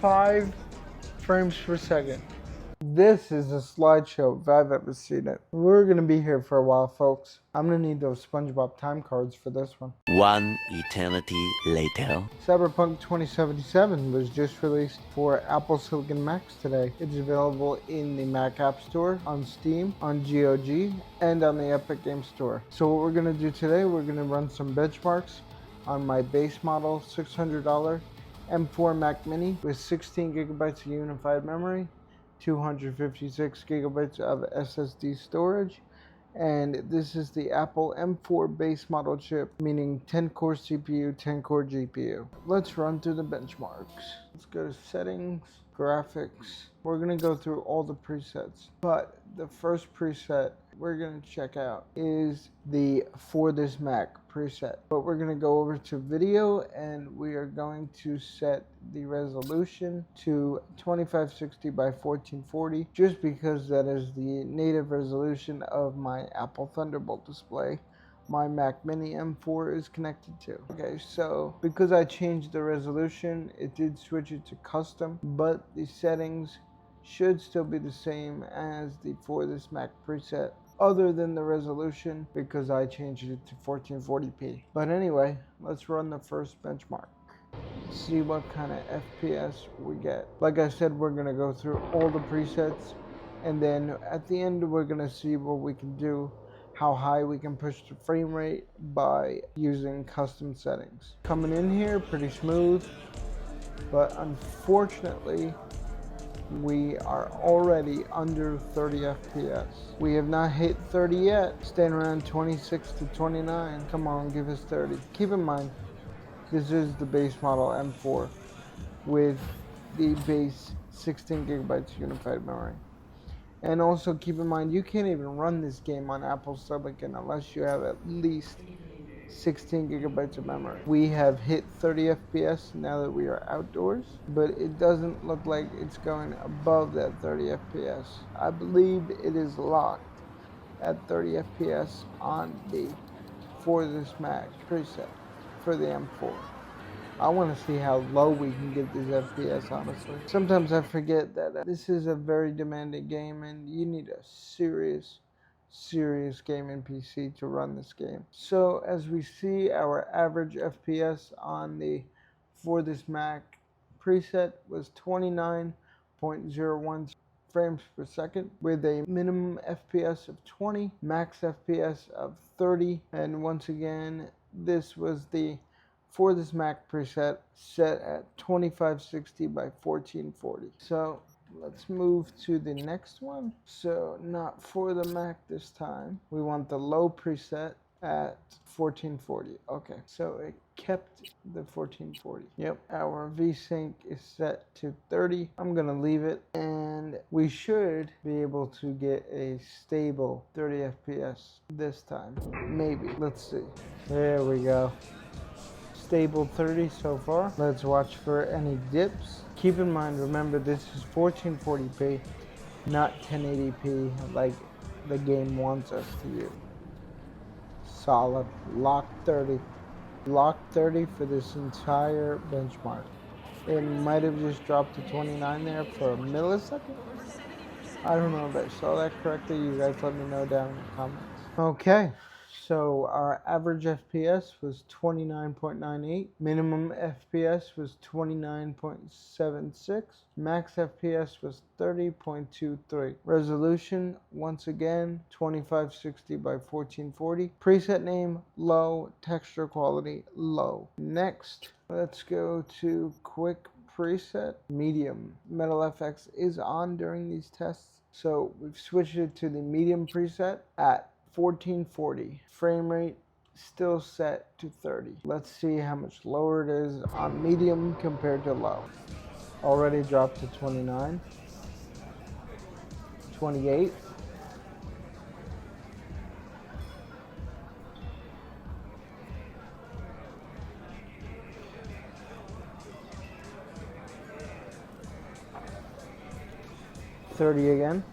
5 frames per second. This is a slideshow if I've ever seen it. We're gonna be here for a while, folks. I'm gonna need those SpongeBob time cards for this one. One eternity later. CYBERPUNK 2077 was just released for Apple Silicon Macs today. It's available in the Mac App Store, on Steam, on GOG, and on the Epic Game Store. So what we're gonna do today, we're gonna run some benchmarks on my base model $600 M4 Mac Mini with 16 gigabytes of unified memory, 256 gigabytes of SSD storage, and this is the Apple M4 base model chip, meaning 10-core CPU, 10-core GPU. Let's run through the benchmarks. Let's go to settings, graphics. We're gonna go through all the presets, but the first preset we're gonna check out is the For This Mac preset. But we're gonna go over to video and we are going to set the resolution to 2560 by 1440 just because that is the native resolution of my Apple Thunderbolt display my Mac Mini M4 is connected to. Okay, so because I changed the resolution, it did switch it to custom, but the settings should still be the same as the For This Mac preset, other than the resolution because I changed it to 1440p. But anyway, let's run the first benchmark. See what kind of FPS we get. Like I said, we're gonna go through all the presets, and then at the end we're gonna see what we can do, how high we can push the frame rate by using custom settings. Coming in here pretty smooth, but unfortunately we are already under 30 FPS. We have not hit 30 yet, staying around 26 to 29. Come on, give us 30. Keep in mind, this is the base model M4 with the base 16 gigabytes unified memory. And also keep in mind, you can't even run this game on Apple Silicon unless you have at least 16 gigabytes of memory. We have hit 30 FPS now that we are outdoors, but it doesn't look like it's going above that 30 FPS. I believe it is locked at 30 FPS on the For This Mac preset for the M4. I want to see how low we can get these FPS, honestly. Sometimes I forget that this is a very demanding game and you need a serious gaming PC to run this game. So as we see, our average FPS on the For This Mac preset was 29.01 frames per second with a minimum FPS of 20, max FPS of 30, and once again, this was the For This Mac preset set at 2560 by 1440. So let's move to the next one. So not for the Mac this time. We want the low preset at 1440. Okay, so it kept the 1440. Yep, our VSync is set to 30. I'm gonna leave it, and we should be able to get a stable 30 FPS this time. Maybe. Let's see. There we go. Stable 30 so far. Let's watch for any dips. Keep in mind, remember, this is 1440p, not 1080p like the game wants us to use. Solid. Lock 30. Lock 30 for this entire benchmark. It might have just dropped to 29 there for a millisecond. I don't know if I saw that correctly. You guys let me know down in the comments. Okay. So our average FPS was 29.98, minimum FPS was 29.76, max FPS was 30.23. Resolution, once again, 2560 by 1440. Preset name, low. Texture quality, low. Next, let's go to quick preset, medium. Metal FX is on during these tests, so we've switched it to the medium preset at 1440. Frame rate still set to 30. Let's see how much lower it is on medium compared to low. Already dropped to 29, 28, 30 again.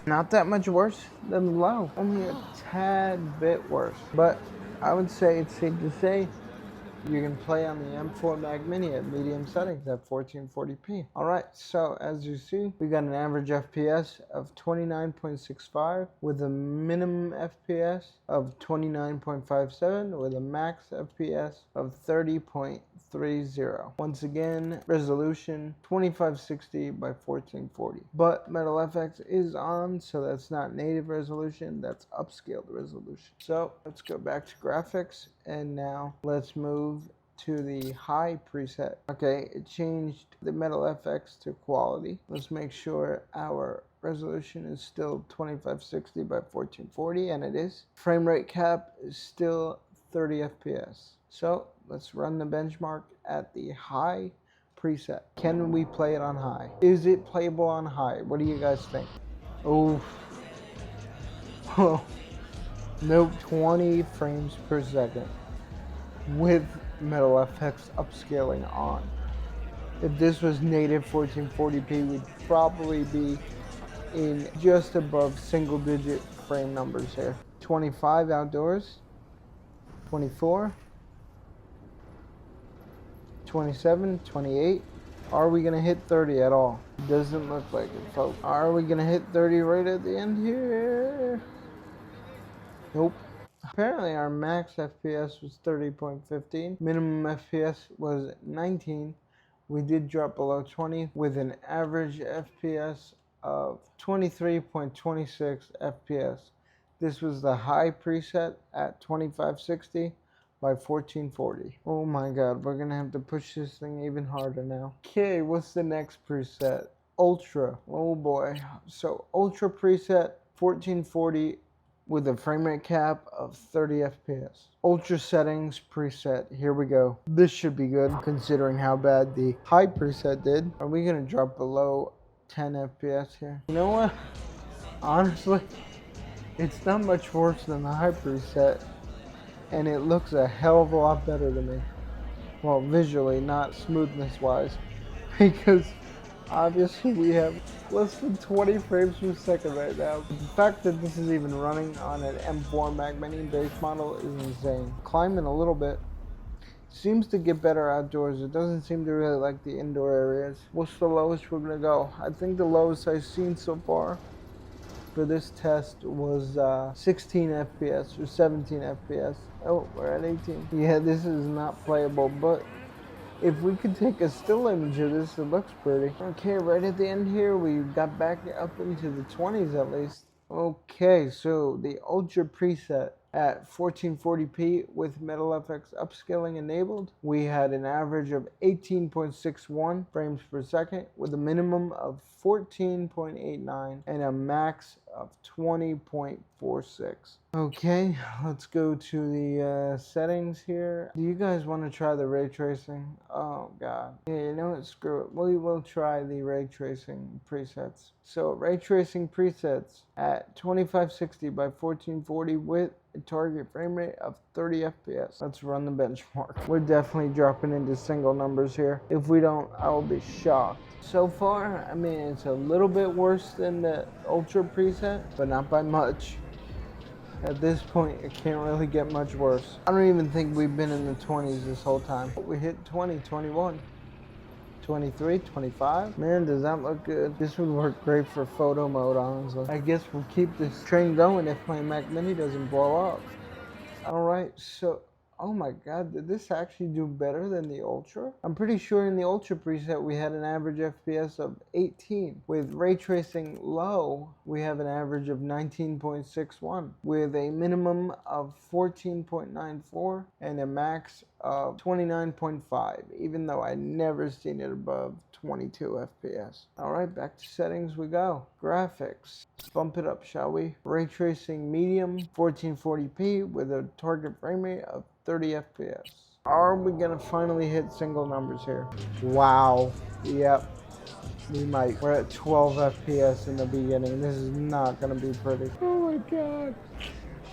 Not that much worse than low, only a tad bit worse. But I would say it's safe to say you can play on the M4 Mac Mini at medium settings at 1440p. Alright, so as you see, we got an average FPS of 29.65 with a minimum FPS of 29.57 with a max FPS of 30.30. Once again, resolution 2560 by 1440. But Metal FX is on, so that's not native resolution, that's upscaled resolution. So let's go back to graphics, and now let's move to the high preset. Okay, it changed the Metal FX to quality. Let's make sure our resolution is still 2560 by 1440, and it is. Frame rate cap is still 30 FPS. So let's run the benchmark at the high preset. Can we play it on high? Is it playable on high? What do you guys think? Oh, nope, 20 frames per second with Metal FX upscaling on. If this was native 1440p, we'd probably be in just above single digit frame numbers here. 25 outdoors, 24, 27, 28. Are we gonna hit 30 at all? Doesn't look like it, folks. Are we gonna hit 30 right at the end here? Nope. Apparently our max FPS was 30.15. Minimum FPS was 19. We did drop below 20 with an average FPS of 23.26 FPS. This was the high preset at 2560 by 1440. Oh my god, we're gonna have to push this thing even harder now. Okay, what's the next preset? Ultra. Oh boy. So Ultra preset 1440 with a frame rate cap of 30 FPS. Ultra settings preset. Here we go. This should be good considering how bad the high preset did. Are we gonna drop below 10 FPS here? You know what? Honestly, it's not much worse than the high preset, and it looks a hell of a lot better to me. Well, visually, not smoothness wise, because obviously we have less than 20 frames per second right now. The fact that this is even running on an M4 Mac Mini base model is insane. Climbing a little bit. Seems to get better outdoors. It doesn't seem to really like the indoor areas. What's the lowest we're gonna go? I think the lowest I've seen so far for this test was 16 FPS or 17 FPS. Oh, we're at 18. Yeah, this is not playable, but if we could take a still image of this, it looks pretty. Okay, right at the end here, we got back up into the 20s at least. Okay, so the Ultra preset at 1440p with Metal FX upscaling enabled, we had an average of 18.61 frames per second with a minimum of 14.89 and a max of 20.46. Okay, let's go to the settings here. Do you guys want to try the ray tracing? Oh god. Yeah, you know what? Screw it. We will try the ray tracing presets. So ray tracing presets at 2560 by 1440 with a target frame rate of 30 FPS. Let's run the benchmark. We're definitely dropping into single numbers here. If we don't, I will be shocked. So far, I mean, it's a little bit worse than the Ultra preset, but not by much. At this point, it can't really get much worse. I don't even think we've been in the 20s this whole time. We hit 20, 21, 23, 25. Man, does that look good. This would work great for photo mode, honestly. I guess we'll keep this train going if my Mac Mini doesn't blow up. Alright, so, oh my god, did this actually do better than the Ultra? I'm pretty sure in the Ultra preset we had an average FPS of 18. With ray tracing low, we have an average of 19.61 with a minimum of 14.94 and a max of 29.5, even though I never seen it above 22 FPS. Alright, back to settings we go. Graphics. Let's bump it up, shall we? Ray tracing medium, 1440p with a target frame rate of 30 FPS. Are we gonna finally hit single numbers here? Wow. Yep. We might. We're at 12 FPS in the beginning. This is not gonna be pretty. Oh my god.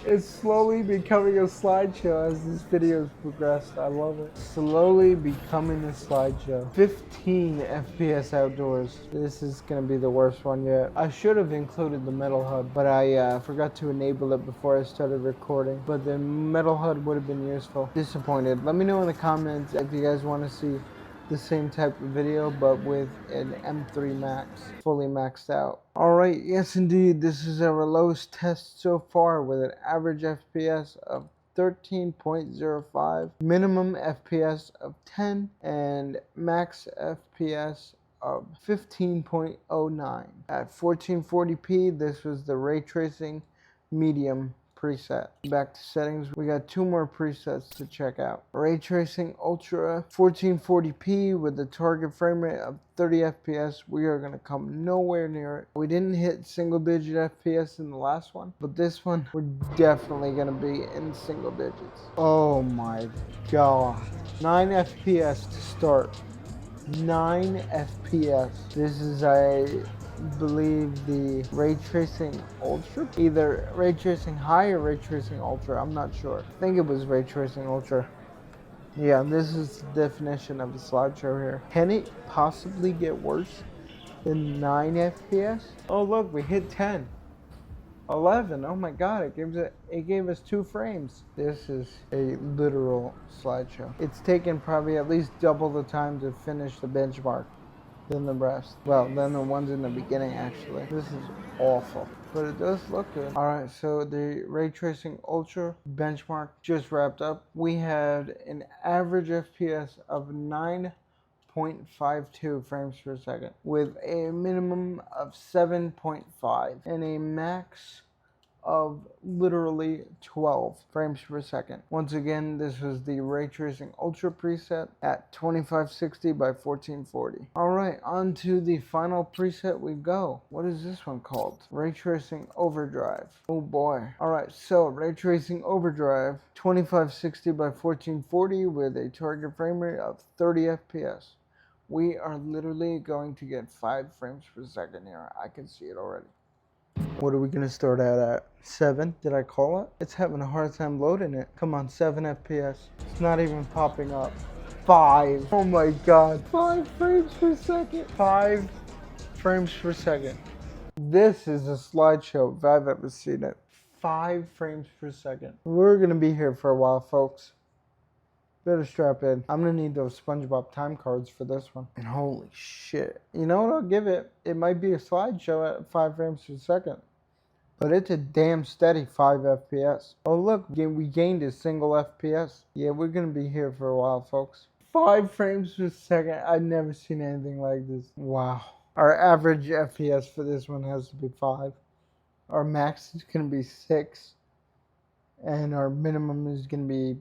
It's slowly becoming a slideshow as this video's progressed. I love it. Slowly becoming a slideshow. 15 FPS outdoors. This is gonna be the worst one yet. I should have included the metal HUD, but I forgot to enable it before I started recording. But the metal HUD would have been useful. Disappointed. Let me know in the comments if you guys want to see the same type of video, but with an M3 Max, fully maxed out. Alright, yes indeed, this is our lowest test so far with an average FPS of 13.05, minimum FPS of 10, and max FPS of 15.09. At 1440p, this was the ray tracing medium preset. Back to settings, we got two more presets to check out. Ray Tracing Ultra 1440p with the target frame rate of 30 FPS. We are going to come nowhere near it. We didn't hit single digit FPS in the last one, but this one we're definitely going to be in single digits. Oh my god. 9 FPS to start. 9 FPS. This is, I believe, the Ray Tracing Ultra. Either Ray Tracing High or Ray Tracing Ultra. I'm not sure. I think it was Ray Tracing Ultra. Yeah, this is the definition of a slideshow here. Can it possibly get worse than 9 FPS? Oh look, we hit 10. 11. Oh my god, it gave us 2 frames. This is a literal slideshow. It's taken probably at least double the time to finish the benchmark than the rest. Well, than the ones in the beginning actually. This is awful, but it does look good. Alright, so the Ray Tracing Ultra benchmark just wrapped up. We had an average FPS of 9.52 frames per second with a minimum of 7.5 and a max of literally 12 frames per second. Once again, this was the Ray Tracing Ultra preset at 2560 by 1440. Alright, on to the final preset we go. What is this one called? Ray Tracing Overdrive. Oh boy. Alright, so Ray Tracing Overdrive 2560 by 1440 with a target frame rate of 30 FPS. We are literally going to get 5 frames per second here. I can see it already. What are we going to start at 7? Did I call it? It's having a hard time loading it. Come on, 7 FPS. It's not even popping up. 5. Oh my god. 5 frames per second. 5 frames per second. This is a slideshow if I've ever seen it. 5 frames per second. We're going to be here for a while, folks. Better strap in. I'm gonna need those SpongeBob time cards for this one. And holy shit. You know what I'll give it? It might be a slideshow at 5 frames per second. But it's a damn steady 5 FPS. Oh look, we gained a single FPS. Yeah, we're gonna be here for a while, folks. 5 frames per second. I've never seen anything like this. Wow. Our average FPS for this one has to be 5. Our max is gonna be 6. And our minimum is gonna be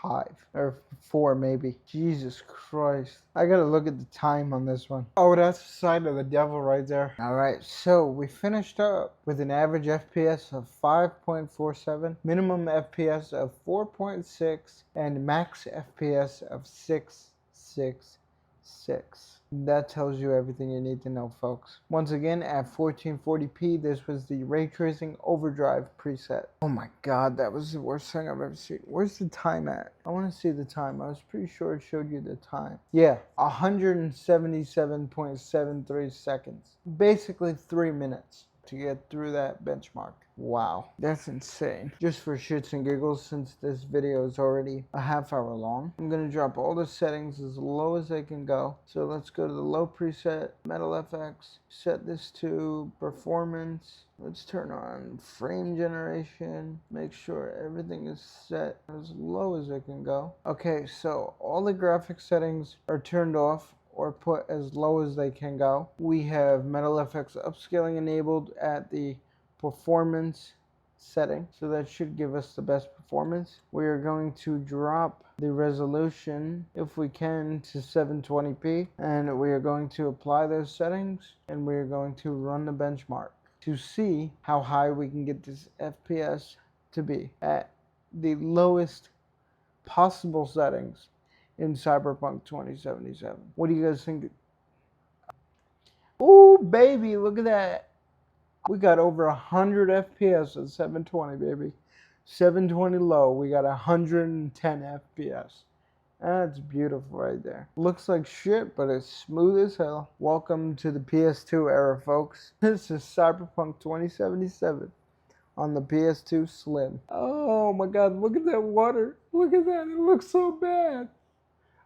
5 or 4 maybe. Jesus Christ. I gotta look at the time on this one. Oh, that's the sign of the devil right there. Alright, so we finished up with an average FPS of 5.47, minimum FPS of 4.6, and max FPS of 666. That tells you everything you need to know, folks. Once again, at 1440p, this was the Ray Tracing Overdrive preset. Oh my god, that was the worst thing I've ever seen. Where's the time at? I want to see the time. I was pretty sure it showed you the time. Yeah, 177.73 seconds. Basically 3 minutes to get through that benchmark. Wow, that's insane. Just for shits and giggles, since this video is already a half hour long, I'm gonna drop all the settings as low as they can go. So let's go to the low preset, Metal FX, set this to performance. Let's turn on frame generation, make sure everything is set as low as it can go. Okay, so all the graphics settings are turned off or put as low as they can go. We have Metal FX upscaling enabled at the performance setting, so that should give us the best performance. We are going to drop the resolution, if we can, to 720p, and we are going to apply those settings, and we are going to run the benchmark to see how high we can get this FPS to be at the lowest possible settings in Cyberpunk 2077. What do you guys think? Ooh, baby, look at that. We got over 100 FPS at 720, baby. 720 low, we got 110 FPS. That's beautiful right there. Looks like shit, but it's smooth as hell. Welcome to the PS2 era, folks. This is Cyberpunk 2077 on the PS2 Slim. Oh my god, look at that water. Look at that, it looks so bad.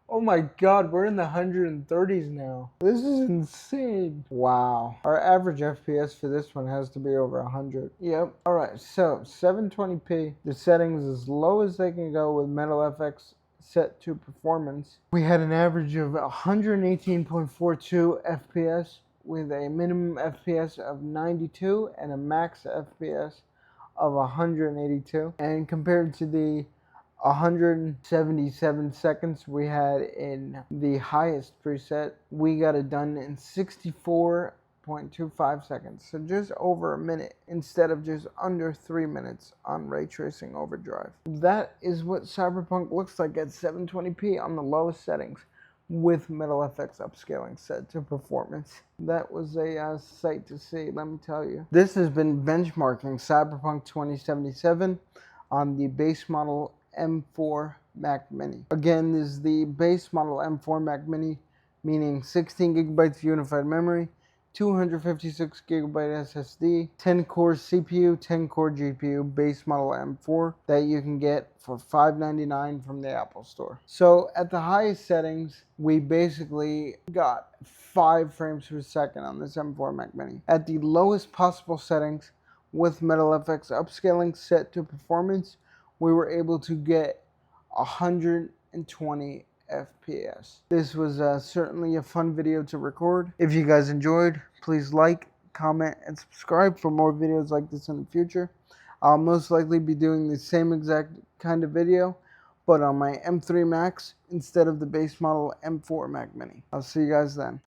Oh my god, we're in the 130s now. This is insane. Wow. Our average FPS for this one has to be over 100. Yep. Alright, so 720p. The settings as low as they can go with Metal FX set to performance. We had an average of 118.42 FPS with a minimum FPS of 92 and a max FPS of 182. And compared to the 177 seconds we had in the highest preset, we got it done in 64.25 seconds, so just over a minute instead of just under 3 minutes on Ray Tracing Overdrive. That is what Cyberpunk looks like at 720p on the lowest settings with Metal FX upscaling set to performance. That was a sight to see, let me tell you. This has been benchmarking Cyberpunk 2077 on the base model M4 Mac Mini. Again, this is the base model M4 Mac Mini, meaning 16 gigabytes unified memory, 256 gigabyte SSD, 10 core CPU, 10 core GPU, base model M4 that you can get for $5.99 from the Apple Store. So at the highest settings, we basically got 5 frames per second on this M4 Mac Mini. At the lowest possible settings with Metal FX upscaling set to performance, we were able to get 120 FPS. This was certainly a fun video to record. If you guys enjoyed, please like, comment, and subscribe for more videos like this in the future. I'll most likely be doing the same exact kind of video, but on my M3 Max instead of the base model M4 Mac Mini. I'll see you guys then.